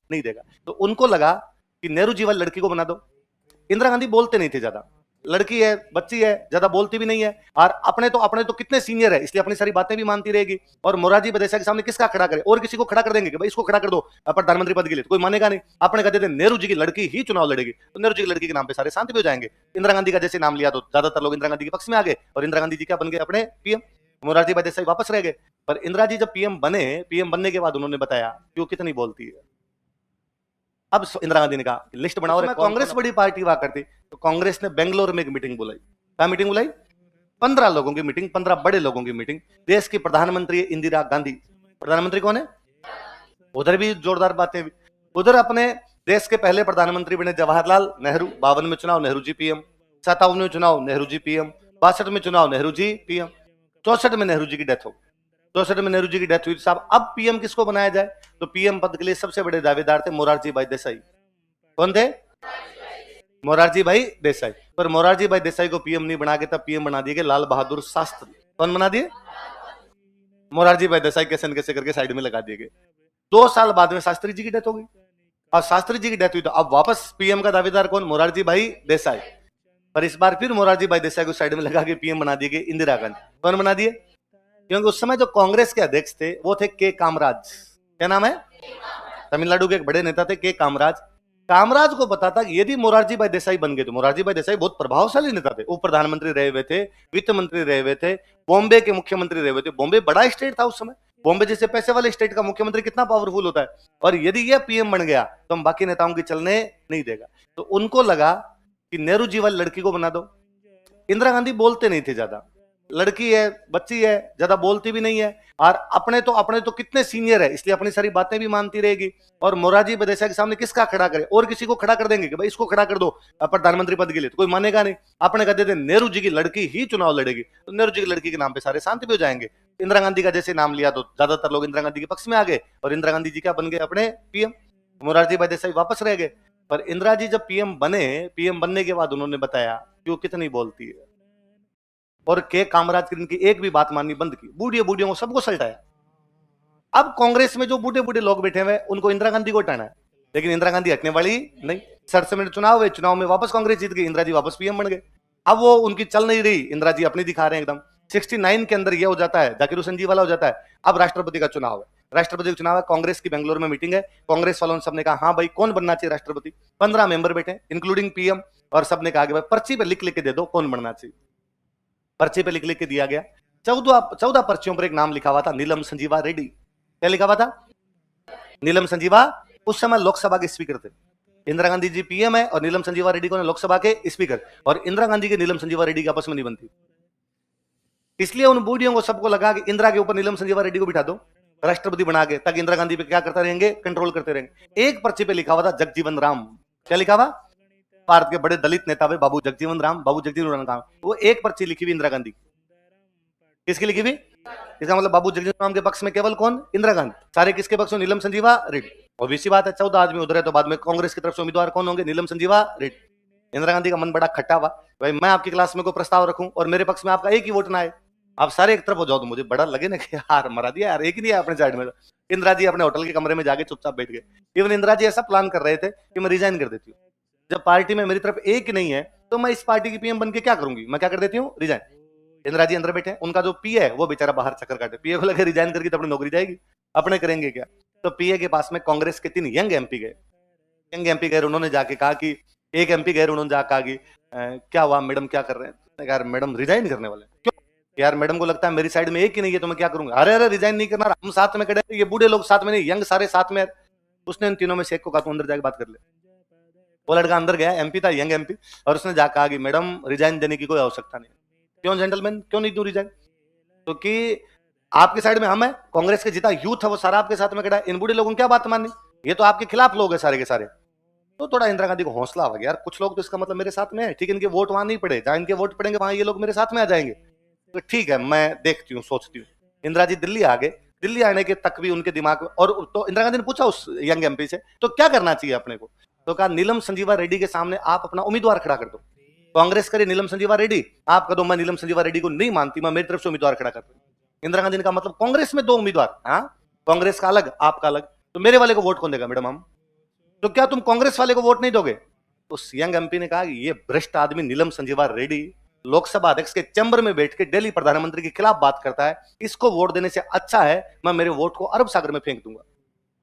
नहीं देगा। तो उनको लगा कि नेहरू जी वाली लड़की को बना दो। इंदिरा गांधी बोलते नहीं थे ज्यादा, लड़की है, बच्ची है, ज्यादा बोलती भी नहीं है, और अपने तो कितने सीनियर है, इसलिए अपनी सारी बातें भी मानती रहेगी। और मोरारजी देसाई के सामने किसका खड़ा करे, और किसी को खड़ा कर देंगे कि भाई इसको खड़ा कर दो प्रधानमंत्री पद के लिए, तो कोई मानेगा नहीं। आपने कहते थे नेहरू जी की लड़की ही चुनाव लड़ेगी, तो नेहरू जी की लड़की के नाम पे सारे शांत भी हो जाएंगे। इंदिरा गांधी का जैसे नाम लिया तो ज्यादातर लोग इंदिरा गांधी के पक्ष में आ गए, और इंदिरा गांधी जी क्या बन गए, अपने पीएम। मोरारजी देसाई वापस रह गए। पर इंदिरा जी जब पीएम बने, पीएम बनने के बाद उन्होंने बताया कि वो कितनी बोलती है। अब इंदिरा गांधी ने कहा लिस्ट बनाओ, कांग्रेस बड़ी पार्टी हुआ करती, तो कांग्रेस ने बेंगलोर में एक मीटिंग बुलाई। क्या मीटिंग बुलाई? 15 लोगों की मीटिंग, 15 बड़े लोगों की मीटिंग। देश की प्रधानमंत्री इंदिरा गांधी, प्रधानमंत्री कौन है? उधर भी जोरदार बातें भी। उधर अपने देश के पहले प्रधानमंत्री बने जवाहरलाल नेहरू, 52 में चुनाव नेहरू जी पीएम, 57 में चुनाव नेहरू जी पीएम, 62 में चुनाव नेहरू जी पीएम, 64 में नेहरू जी की डेथ हो गई। 64 में नेहरू जी की डेथ हुई। साहब अब पीएम किसको बनाया जाए, तो पीएम पद के लिए सबसे बड़े दावेदार थे मोरारजी भाई देसाई। कौन थे? मोरारजी भाई देसाई। पर मोरारजी भाई देसाई को पीएम नहीं बना के तब पीएम बना दिए लाल बहादुर शास्त्री। कौन बना दिए? मोरारजी भाई देसाई कैसे करके साइड में लगा दिए गए। 2 साल बाद में शास्त्री जी की डेथ हो गई, और शास्त्री जी की डेथ हुई तो अब वापस पीएम का दावेदार कौन? मोरारजी भाई देसाई। पर इस बार फिर मोरारजी भाई देसाई को साइड में लगा के पीएम बना दिए गए इंदिरा गांधी। कौन बना दिए? क्योंकि उस समय जो कांग्रेस के अध्यक्ष थे वो थे के कामराज। क्या नाम है? तमिलनाडु के एक बड़े नेता थे के कामराज। कामराज को पता था कि यदि मोरारजी भाई देसाई बन गए, तो मोरारजी भाई देसाई बहुत प्रभावशाली नेता थे, उप प्रधानमंत्री रहे हुए थे, वित्त मंत्री रहे हुए थे, बॉम्बे के मुख्यमंत्री रहे हुए थे। बॉम्बे बड़ा स्टेट था उस समय, बॉम्बे जैसे पैसे वाले स्टेट का मुख्यमंत्री कितना पावरफुल होता है। और यदि यह पीएम बन गया तो हम बाकी नेताओं की चलने नहीं देगा। तो उनको लगा कि नेहरू जी वाली लड़की को बना दो। इंदिरा गांधी बोलते नहीं थे ज्यादा, लड़की है, बच्ची है, ज्यादा बोलती भी नहीं है, और अपने तो कितने सीनियर है, इसलिए अपनी सारी बातें भी मानती रहेगी। और मोरारजी देसाई के सामने किसका खड़ा करे, और किसी को खड़ा कर देंगे कि भाई इसको खड़ा कर दो प्रधानमंत्री पद के लिए, तो कोई मानेगा नहीं। आपने कहते थे नेहरू जी की लड़की ही चुनाव लड़ेगी, तो नेहरू जी की लड़की के नाम पे सारे शांत भी हो जाएंगे। इंदिरा गांधी का जैसे नाम लिया तो ज्यादातर लोग इंदिरा गांधी के पक्ष में आ गए, और इंदिरा गांधी जी क्या बन गए, अपने पीएम। मोरारजी देसाई वापस रह गए। पर इंदिरा जी जब पीएम बने, पीएम बनने के बाद उन्होंने बताया कि वो कितनी बोलती है, और के कामराज की एक भी बात माननी बंद की। बूढ़ियों को सबको सल्टाया। अब कांग्रेस में जो बूढ़े बूढ़े लोग बैठे हुए उनको इंदिरा गांधी को हटाना है, लेकिन इंदिरा गांधी हटने वाली नहीं। 67 में चुनाव हुए, चुनाव में वापस कांग्रेस जीत गई, इंदिरा जी वापस पीएम बन गए। अब वो उनकी चल नहीं रही, इंदिरा जी अपनी दिखा रहे हैं एकदम। 69 के अंदर ये हो जाता है, जाकिर हुसैन जी वाला हो जाता है। अब राष्ट्रपति का चुनाव है, राष्ट्रपति का चुनाव है, कांग्रेस की बेंगलोर में मीटिंग है। कांग्रेस वालों ने सबने कहा हाँ भाई कौन बनना चाहिए राष्ट्रपति। 15 मेंबर बैठे इंक्लूडिंग पीएम, और सबने कहा कि भाई पर्ची पे लिख के दे दो कौन बनना चाहिए। पर्ची पे लिख के दिया गया। 14 पर्चियों पर एक नाम लिखा हुआ था, नीलम संजीवा रेड्डी। क्या लिखा हुआ था? नीलम संजीवा उस समय लोकसभा के स्पीकर थे। इंदिरा गांधी जी पीएम है और नीलम संजीवा रेड्डी को लोकसभा के स्पीकर, और इंदिरा गांधी के नीलम संजीवा रेड्डी की आपस में नहीं बनती। इसलिए उन बूढ़ियों को सबको लगा कि इंदिरा के ऊपर नीलम संजीवा रेड्डी को बिठा दो राष्ट्रपति बना के, ताकि इंदिरा गांधी पे क्या करते रहेंगे, कंट्रोल करते रहेंगे। एक पर्ची पे लिखा हुआ था जगजीवन राम। क्या लिखा हुआ? भारत के बड़े दलित नेता हुए बाबू जगजीवन राम का, वो एक पर्ची लिखी हुई इंदिरा गांधी। किसकी लिखी हुई? इसका मतलब बाबू जगजीवन राम के पक्ष में केवल कौन? इंदिरा गांधी। सारे किसके पक्ष में? नीलम संजीवा रेड्डी। ऑब्वियस बात है, 14 आदमी उधर है तो बाद में कांग्रेस की तरफ से उम्मीदवार कौन होंगे? नीलम संजीवा रेड्डी। इंदिरा गांधी का मन बड़ा खट्टा हुआ, भाई मैं आपकी क्लास में कोई प्रस्ताव रखूं और मेरे पक्ष में आपका एक ही वोट ना आए, आप सारे एक तरफ हो जाओ, तो मुझे बड़ा लगे ना कि यार मरा दिया यार, एक ही नहीं है अपने साइड में। इंदिरा जी अपने होटल के कमरे में जाके चुपचाप बैठ गए। इवन इंदिरा जी ऐसा प्लान कर रहे थे कि मैं रिजाइन कर देती हूँ, जब पार्टी में मेरी तरफ एक नहीं है तो मैं इस पार्टी की पीएम बन के क्या करूंगी, मैं क्या कर देती हूँ, रिजाइन। इंदिरा जी अंदर बैठे, उनका जो पीए है वो बेचारा बाहर चक्कर काटे, पीए को लगे रिजाइन करके तो अपनी नौकरी जाएगी, अपने करेंगे क्या। तो पीए के पास में कांग्रेस के 3 यंग एमपी गए, उन्होंने जाके कहा कि एक एमपी गए, उन्होंने जाकर कहा कि क्या हुआ मैडम, क्या कर रहे हैं? यार मैडम रिजाइन करने वाले। क्यों? यार मैडम को लगता है मेरी साइड में एक ही नहीं है तो मैं क्या करूंगा। अरे रिजाइन नहीं करना, हम साथ में खड़े, ये बूढ़े लोग साथ में नहीं, यंग सारे साथ में। उसने इन तीनों में से एक को कहा तू अंदर जाके बात कर ले। वो लड़का अंदर गया, एमपी था, यंग एमपी, और उसने जाकर कहा कि मैडम रिजाइन देने की कोई आवश्यकता नहीं। क्यों जेंटलमैन, क्यों नहीं दूं रिजाइन? क्योंकि आपके साइड में हम है, कांग्रेस के जितना यूथ है वो सारा आपके साथ में खड़ा है, इन बूढ़े लोगों की क्या बात माननी, ये तो आपके खिलाफ लोग है सारे के सारे। तो थोड़ा इंदिरा गांधी को हौसला आ गया, यार कुछ लोग तो इसका मतलब मेरे साथ में है, ठीक है, इनके वोट वहां नहीं पड़े, जहां इनके वोट पड़ेंगे वहां ये लोग मेरे साथ में आ जाएंगे, तो ठीक है मैं देखती हूँ, सोचती हूँ। इंदिरा जी दिल्ली आ गए, दिल्ली आने के तक भी उनके दिमाग में, और तो इंदिरा गांधी ने पूछा उस यंग एमपी से तो क्या करना चाहिए अपने को, तो कहा नीलम संजीवा रेड्डी के सामने आप अपना उम्मीदवार खड़ा कर दो। कांग्रेस करे नीलम संजीवा रेड्डी, आप कह दो मैं नीलम संजीवा रेड्डी को नहीं मानती, मैं मेरी तरफ से उम्मीदवार खड़ा करता हूं। इंदिरा गांधी ने कहा मतलब कांग्रेस में 2 उम्मीदवार, हाँ कांग्रेस का अलग आपका अलग, तो मेरे वाले को वोट कौन देगा मैडम? हम तो क्या तुम कांग्रेस वाले को वोट नहीं दोगे? तो यंग एमपी ने कहा कि ये भ्रष्ट आदमी नीलम संजीवा रेड्डी लोकसभा अध्यक्ष के चैम्बर में बैठ के दिल्ली प्रधानमंत्री के खिलाफ बात करता है, इसको वोट देने से अच्छा है मैं मेरे वोट को अरब सागर में फेंक दूंगा,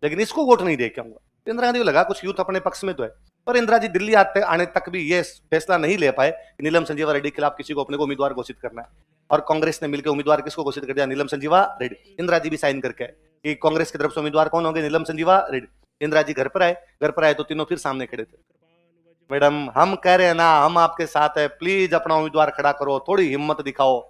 लेकिन इसको वोट नहीं दे के आऊंगा। इंदिरा गांधी को लगा कुछ यूथ अपने पक्ष में तो है, पर इंदिरा जी दिल्ली आने तक भी ये फैसला नहीं ले पाए कि नीलम संजीवा रेड्डी के खिलाफ किसी को अपने को उम्मीदवार घोषित करना है, और कांग्रेस ने मिलकर उम्मीदवार किसको घोषित कर दिया? नीलम संजीवा रेड्डी। इंदिरा जी भी साइन करके आए कि कांग्रेस की तरफ से उम्मीदवार कौन होंगे? नीलम संजीवा रेड्डी। इंदिरा जी घर पर आए तो तीनों फिर सामने खड़े थे। मैडम हम कह रहे हैं ना, हम आपके साथ है, प्लीज अपना उम्मीदवार खड़ा करो, थोड़ी हिम्मत दिखाओ।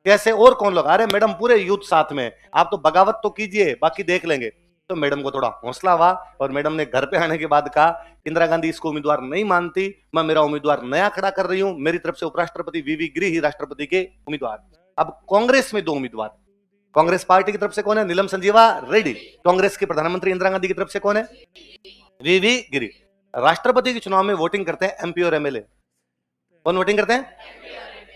कैसे और कौन लोग? अरे मैडम पूरे यूथ साथ में, आप तो बगावत तो कीजिए, बाकी देख लेंगे। तो मैडम को थोड़ा हौसला हुआ और मैडम ने घर पे आने के बाद कहा इंदिरा गांधी इसको उम्मीदवार नहीं मानती, मैं मेरा उम्मीदवार नया खड़ा कर रही हूं, मेरी तरफ से उपराष्ट्रपति वीवी गिरी ही राष्ट्रपति के उम्मीदवार। अब कांग्रेस में दो उम्मीदवार, कांग्रेस पार्टी की तरफ से कौन है? नीलम संजीवा रेड्डी। कांग्रेस की प्रधानमंत्री इंदिरा गांधी की तरफ से कौन है? वीवी गिरी। राष्ट्रपति के चुनाव में वोटिंग करते हैं एमपी और एमएलए। कौन वोटिंग करते हैं?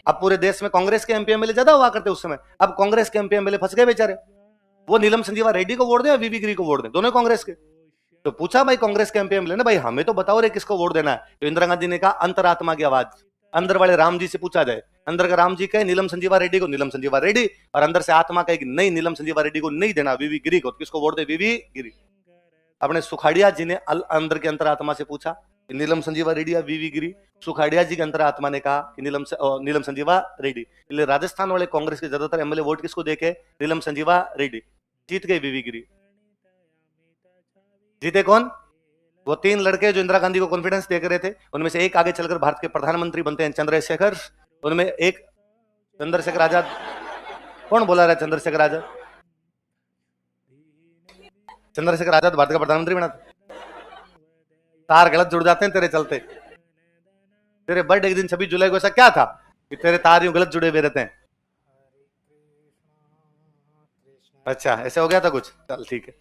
अब पूरे देश में कांग्रेस के एमपी एमएलए ज्यादा हुआ करते उस समय, अब कांग्रेस के एमपी एमएलए फंस गए बेचारे, वो नीलम संजीवा रेड्डी को वोट दें या वीवी गिरी को वोट दें, दोनों कांग्रेस के। तो पूछा भाई कांग्रेस के एमपी एमएलए ने, भाई हमें तो बताओ रे किसको वोट देना है? तो इंदिरा गांधी ने कहा अंतरात्मा की आवाज, अंदर वाले राम जी से पूछा जाए, अंदर का राम जी कहे नीलम संजीवा रेड्डी को, नीलम संजीवा रेड्डी, और अंदर से आत्मा कहे कि नहीं नीलम संजीवा रेड्डी को नहीं देना, वीवी गिरी को, तो किसको वोट दे? वीवी गिरी। अपने सुखाड़िया जी ने अंदर के अंतरात्मा से पूछा नीलम संजीवा रेड्डी या वीवी गिरी, सुखाड़िया जी के अंतरात्मा ने कहा कि नीलम संजीवा रेड्डी। इसलिए राजस्थान वाले कांग्रेस के ज्यादातर एमएलए वोट किसको देके? नीलम संजीवा रेड्डी। जीत गए वीवी गिरी। जीते कौन? वो तीन लड़के जो इंदिरा गांधी को कॉन्फिडेंस देकर रहे थे, उनमें से एक आगे चलकर भारत के प्रधानमंत्री बनते हैं, चंद्रशेखर। उनमें एक चंद्रशेखर आजाद। कौन बोला रहा है चंद्रशेखर आजाद? चंद्रशेखर आजाद भारत का प्रधानमंत्री बना था। तार गलत जुड़ जाते हैं तेरे चलते। तेरे बर्थडे के दिन 26 जुलाई को ऐसा क्या था कि तेरे तार यूं गलत जुड़े हुए रहते हैं? अच्छा ऐसे हो गया था कुछ, चल ठीक है।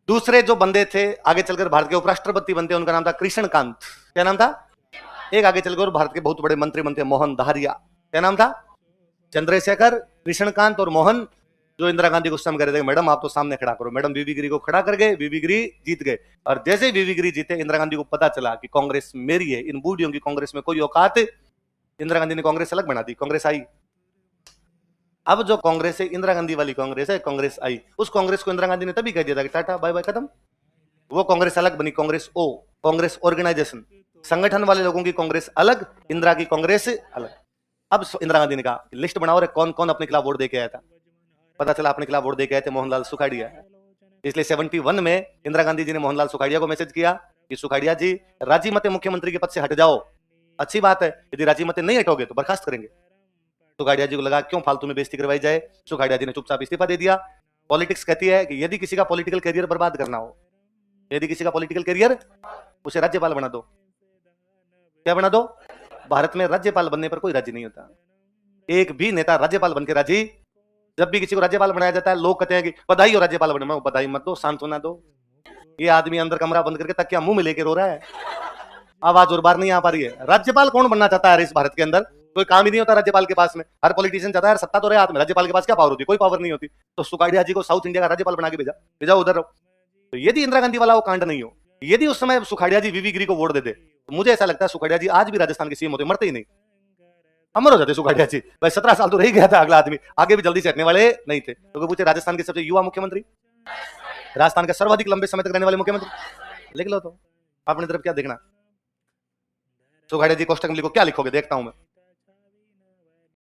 दूसरे जो बंदे थे आगे चलकर भारत के उपराष्ट्रपति बनते, उनका नाम था कृष्णकांत। क्या नाम था? एक आगे चलकर भारत के बहुत बड़े मंत्री बनते, मोहन धारिया। क्या नाम था? चंद्रशेखर, कृष्णकांत और मोहन, जो इंदिरा गांधी को उस समय कह रहे थे मैडम आप तो सामने खड़ा करो। मैडम वीवी गिरी को खड़ा कर गए, वीवी गिरी जीत गए। और जैसे वीवी गिरी जीते, इंदिरा गांधी को पता चला कि कांग्रेस मेरी है, इन बूढ़ियों की कांग्रेस में कोई औकात। इंदिरा गांधी ने कांग्रेस अलग बना दी, कांग्रेस आई। अब जो कांग्रेस है इंदिरा गांधी वाली कांग्रेस है, कांग्रेस आई। उस कांग्रेस को इंदिरा गांधी ने तभी कह दिया था कि टाटा बाय बाय खत्म। वो कांग्रेस अलग बनी, कांग्रेस ओ, कांग्रेस ऑर्गेनाइजेशन, संगठन वाले लोगों की कांग्रेस अलग, इंदिरा की कांग्रेस अलग। अब इंदिरा गांधी ने कहा लिस्ट बनाओ रे, कौन कौन अपने खिलाफ वोट दे के आया था। पता चला अपने खिलाफ वोट दे के आए थे मोहनलाल सुखाड़िया। इसलिए 71 में इंदिरा गांधी जी ने मोहनलाल सुखाड़िया को मैसेज किया कि सुखाड़िया जी राजी मते मुख्यमंत्री के पद से हट जाओ। अच्छी बात है, यदि राजी मते नहीं हटोगे तो बर्खास्त करेंगे। सुखाड़िया जी को लगा क्यों फालतू में बेइज्जती करवाई जाए, सुखाड़िया जी ने चुपचाप इस्तीफा दे दिया। पॉलिटिक्स कहती है कि यदि किसी का पॉलिटिकल करियर बर्बाद करना हो, यदि किसी का पॉलिटिकल करियर, उसे राज्यपाल बना दो। क्या बना दो? भारत में राज्यपाल बनने पर कोई राजी नहीं होता। एक भी नेता राज्यपाल बनकर राजी, जब भी किसी को राज्यपाल बनाया जाता है लोग कहते हैं कि बधाई हो राज्यपाल बने। मैं बधाई मत दो, सांत्वना दो। ये आदमी अंदर कमरा बंद करके तकिया मुंह में लेके रो रहा है, आवाज और बार नहीं आ पा रही है। राज्यपाल कौन बनना चाहता है इस भारत के अंदर? कोई काम ही नहीं होता राज्यपाल के पास में। हर पॉलिटिशियन चाहता है सत्ता तो रहे हाथ में, राज्यपाल के पास क्या पावर होती? कोई पावर नहीं होती। तो सुखाड़िया जी को साउथ इंडिया का राज्यपाल बना के भेजा उधर रहो। तो यदि इंदिरा गांधी वाला वो कांड नहीं हो, यदि उस समय सुखाड़िया जी वीवी गिरी को वोट देते, तो मुझे ऐसा लगता है सुखाड़िया जी आज भी राजस्थान के सीएम होते, मरते ही नहीं, अमर हो जाते सुखाड़िया जी। भाई 17 साल तो रह गया था, अगला आदमी आगे भी जल्दी से हटने वाले नहीं थे। तो पूछे राजस्थान के सबसे युवा मुख्यमंत्री, राजस्थान का सर्वाधिक लंबे समय तक रहने वाले मुख्यमंत्री, लिख लो। तो अपनी तरफ क्या देखना? सुखाड़िया जी कोष्टक में लिखो, क्या लिखोगे देखता हूं मैं।